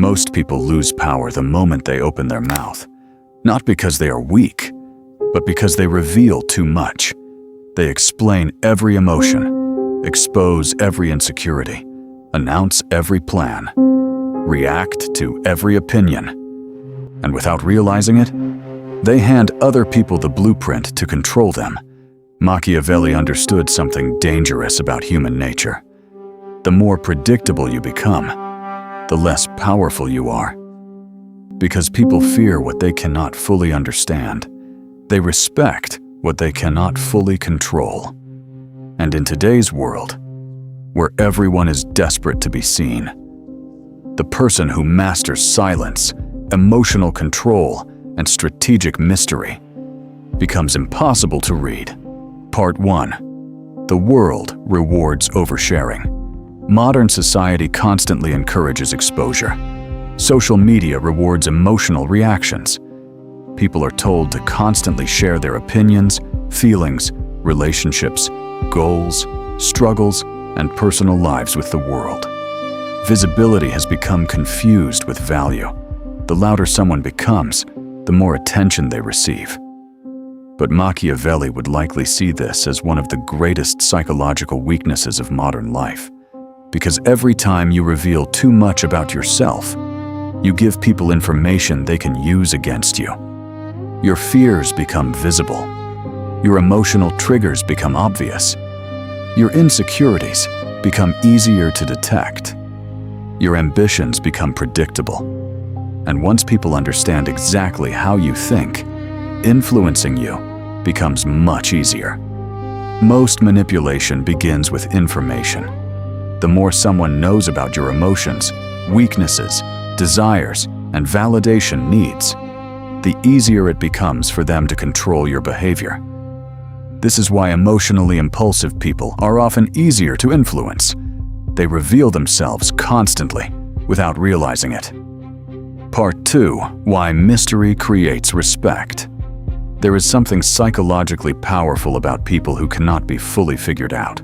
Most people lose power the moment they open their mouth, not because they are weak, but because they reveal too much. They explain every emotion, expose every insecurity, announce every plan, react to every opinion, and without realizing it, they hand other people the blueprint to control them. Machiavelli understood something dangerous about human nature. The more predictable you become, the less powerful you are. Because people fear what they cannot fully understand, they respect what they cannot fully control. And in today's world, where everyone is desperate to be seen, the person who masters silence, emotional control, and strategic mystery becomes impossible to read. Part 1. The world rewards oversharing. Modern society constantly encourages exposure. Social media rewards emotional reactions. People are told to constantly share their opinions, feelings, relationships, goals, struggles, and personal lives with the world. Visibility has become confused with value. The louder someone becomes, the more attention they receive. But Machiavelli would likely see this as one of the greatest psychological weaknesses of modern life. Because every time you reveal too much about yourself, you give people information they can use against you. Your fears become visible. Your emotional triggers become obvious. Your insecurities become easier to detect. Your ambitions become predictable. And once people understand exactly how you think, influencing you becomes much easier. Most manipulation begins with information. The more someone knows about your emotions, weaknesses, desires, and validation needs, the easier it becomes for them to control your behavior. This is why emotionally impulsive people are often easier to influence. They reveal themselves constantly without realizing it. Part 2. Why mystery creates respect. There is something psychologically powerful about people who cannot be fully figured out.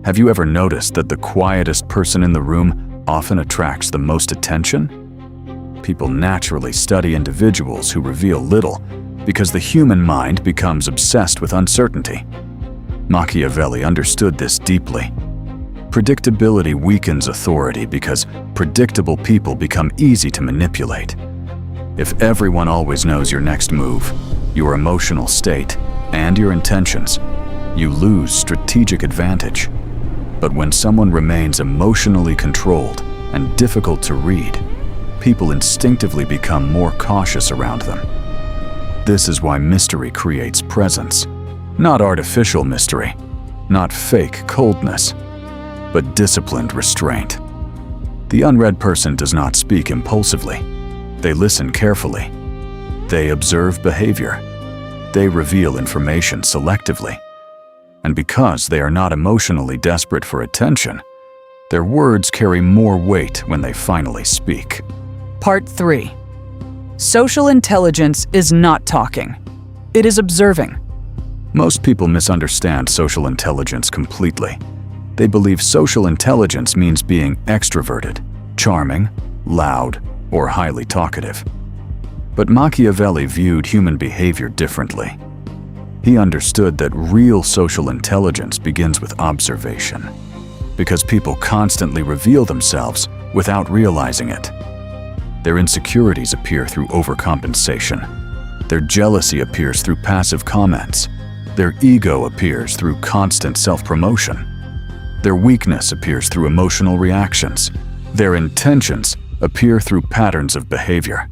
Have you ever noticed that the quietest person in the room often attracts the most attention? People naturally study individuals who reveal little because the human mind becomes obsessed with uncertainty. Machiavelli understood this deeply. Predictability weakens authority because predictable people become easy to manipulate. If everyone always knows your next move, your emotional state, and your intentions, you lose strategic advantage. But when someone remains emotionally controlled and difficult to read, people instinctively become more cautious around them. This is why mystery creates presence. Not artificial mystery, not fake coldness, but disciplined restraint. The unread person does not speak impulsively. They listen carefully. They observe behavior. They reveal information selectively. And because they are not emotionally desperate for attention, their words carry more weight when they finally speak. Part 3. Social intelligence is not talking. It is observing. Most people misunderstand social intelligence completely. They believe social intelligence means being extroverted, charming, loud, or highly talkative. But Machiavelli viewed human behavior differently. He understood that real social intelligence begins with observation, because people constantly reveal themselves without realizing it. Their insecurities appear through overcompensation. Their jealousy appears through passive comments. Their ego appears through constant self-promotion. Their weakness appears through emotional reactions. Their intentions appear through patterns of behavior.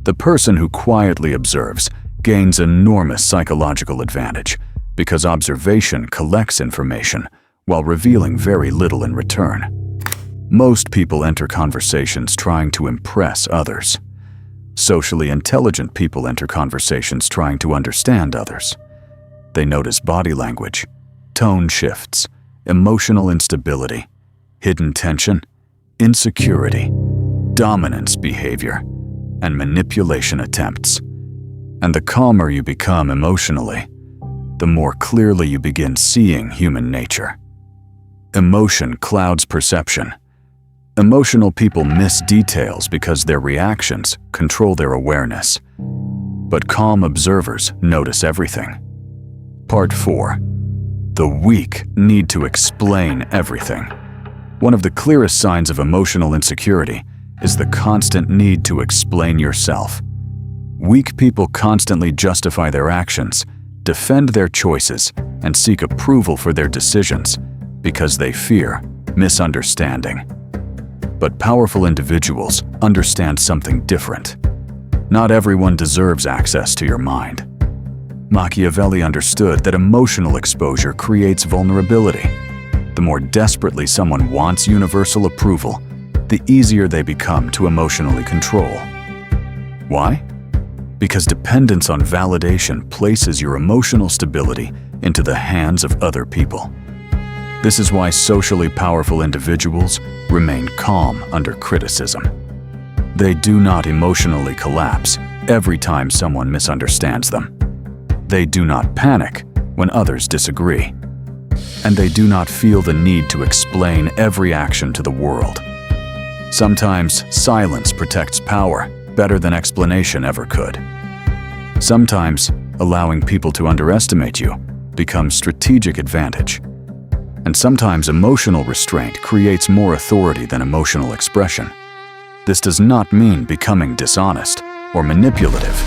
The person who quietly observes gains enormous psychological advantage because observation collects information while revealing very little in return. Most people enter conversations trying to impress others. Socially intelligent people enter conversations trying to understand others. They notice body language, tone shifts, emotional instability, hidden tension, insecurity, dominance behavior, and manipulation attempts. And the calmer you become emotionally, the more clearly you begin seeing human nature. Emotion clouds perception. Emotional people miss details because their reactions control their awareness. But calm observers notice everything. Part 4. The weak need to explain everything. One of the clearest signs of emotional insecurity is the constant need to explain yourself. Weak people constantly justify their actions, defend their choices, and seek approval for their decisions because they fear misunderstanding. But powerful individuals understand something different. Not everyone deserves access to your mind. Machiavelli understood that emotional exposure creates vulnerability. The more desperately someone wants universal approval, the easier they become to emotionally control. Why? Because dependence on validation places your emotional stability into the hands of other people. This is why socially powerful individuals remain calm under criticism. They do not emotionally collapse every time someone misunderstands them. They do not panic when others disagree. And they do not feel the need to explain every action to the world. Sometimes silence protects power better than explanation ever could. Sometimes allowing people to underestimate you becomes strategic advantage. And sometimes emotional restraint creates more authority than emotional expression. This does not mean becoming dishonest or manipulative.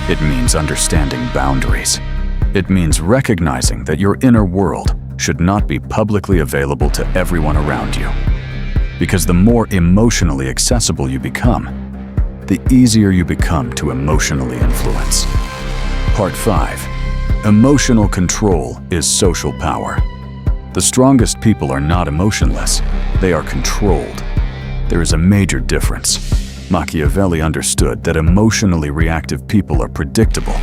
It means understanding boundaries. It means recognizing that your inner world should not be publicly available to everyone around you. Because the more emotionally accessible you become, the easier you become to emotionally influence. Part 5. Emotional control is social power. The strongest people are not emotionless, they are controlled. There is a major difference. Machiavelli understood that emotionally reactive people are predictable.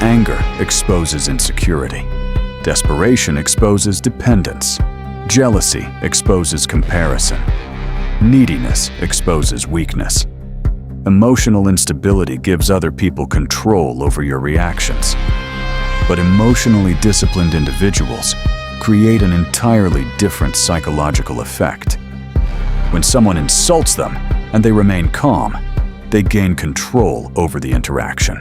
Anger exposes insecurity. Desperation exposes dependence. Jealousy exposes comparison. Neediness exposes weakness. Emotional instability gives other people control over your reactions. But emotionally disciplined individuals create an entirely different psychological effect. When someone insults them and they remain calm, they gain control over the interaction.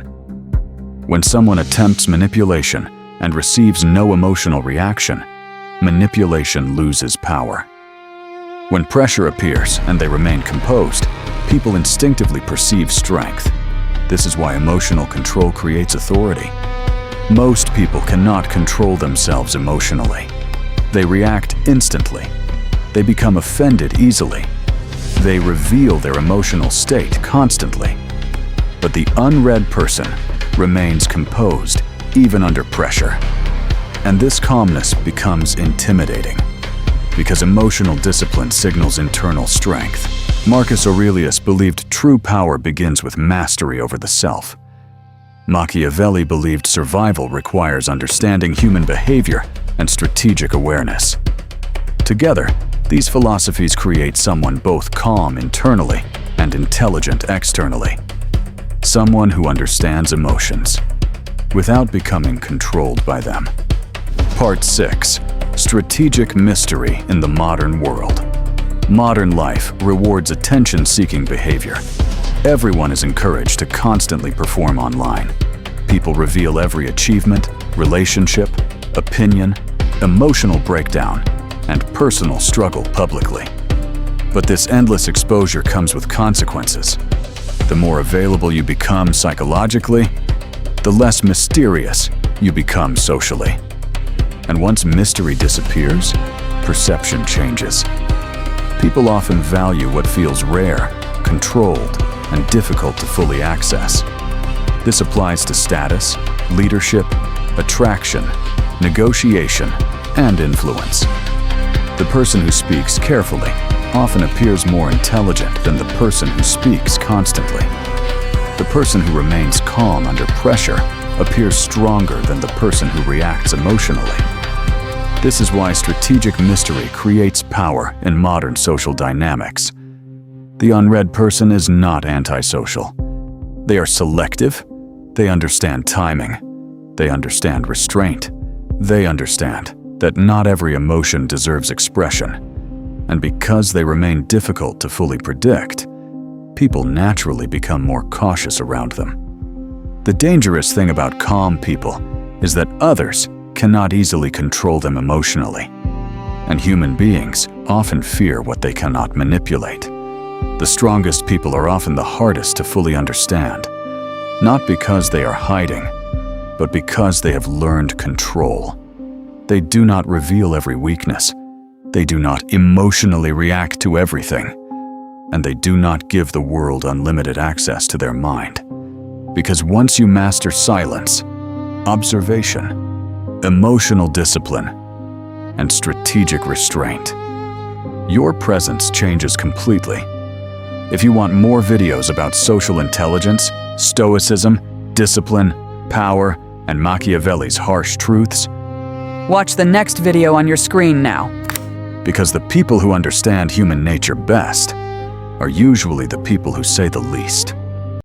When someone attempts manipulation and receives no emotional reaction, manipulation loses power. When pressure appears and they remain composed, people instinctively perceive strength. This is why emotional control creates authority. Most people cannot control themselves emotionally. They react instantly. They become offended easily. They reveal their emotional state constantly. But the unread person remains composed even under pressure. And this calmness becomes intimidating because emotional discipline signals internal strength. Marcus Aurelius believed true power begins with mastery over the self. Machiavelli believed survival requires understanding human behavior and strategic awareness. Together, these philosophies create someone both calm internally and intelligent externally. Someone who understands emotions without becoming controlled by them. Part 6. Strategic mystery in the modern world. Modern life rewards attention-seeking behavior. Everyone is encouraged to constantly perform online. People reveal every achievement, relationship, opinion, emotional breakdown, and personal struggle publicly. But this endless exposure comes with consequences. The more available you become psychologically, the less mysterious you become socially. And once mystery disappears, perception changes. People often value what feels rare, controlled, and difficult to fully access. This applies to status, leadership, attraction, negotiation, and influence. The person who speaks carefully often appears more intelligent than the person who speaks constantly. The person who remains calm under pressure appears stronger than the person who reacts emotionally. This is why strategic mystery creates power in modern social dynamics. The unread person is not antisocial. They are selective. They understand timing. They understand restraint. They understand that not every emotion deserves expression. And because they remain difficult to fully predict, people naturally become more cautious around them. The dangerous thing about calm people is that others cannot easily control them emotionally, and human beings often fear what they cannot manipulate. The strongest people are often the hardest to fully understand, not because they are hiding, but because they have learned control. They do not reveal every weakness. They do not emotionally react to everything, and they do not give the world unlimited access to their mind. Because once you master silence, observation, emotional discipline, and strategic restraint, your presence changes completely. If you want more videos about social intelligence, stoicism, discipline, power, and Machiavelli's harsh truths, watch the next video on your screen now. Because the people who understand human nature best are usually the people who say the least.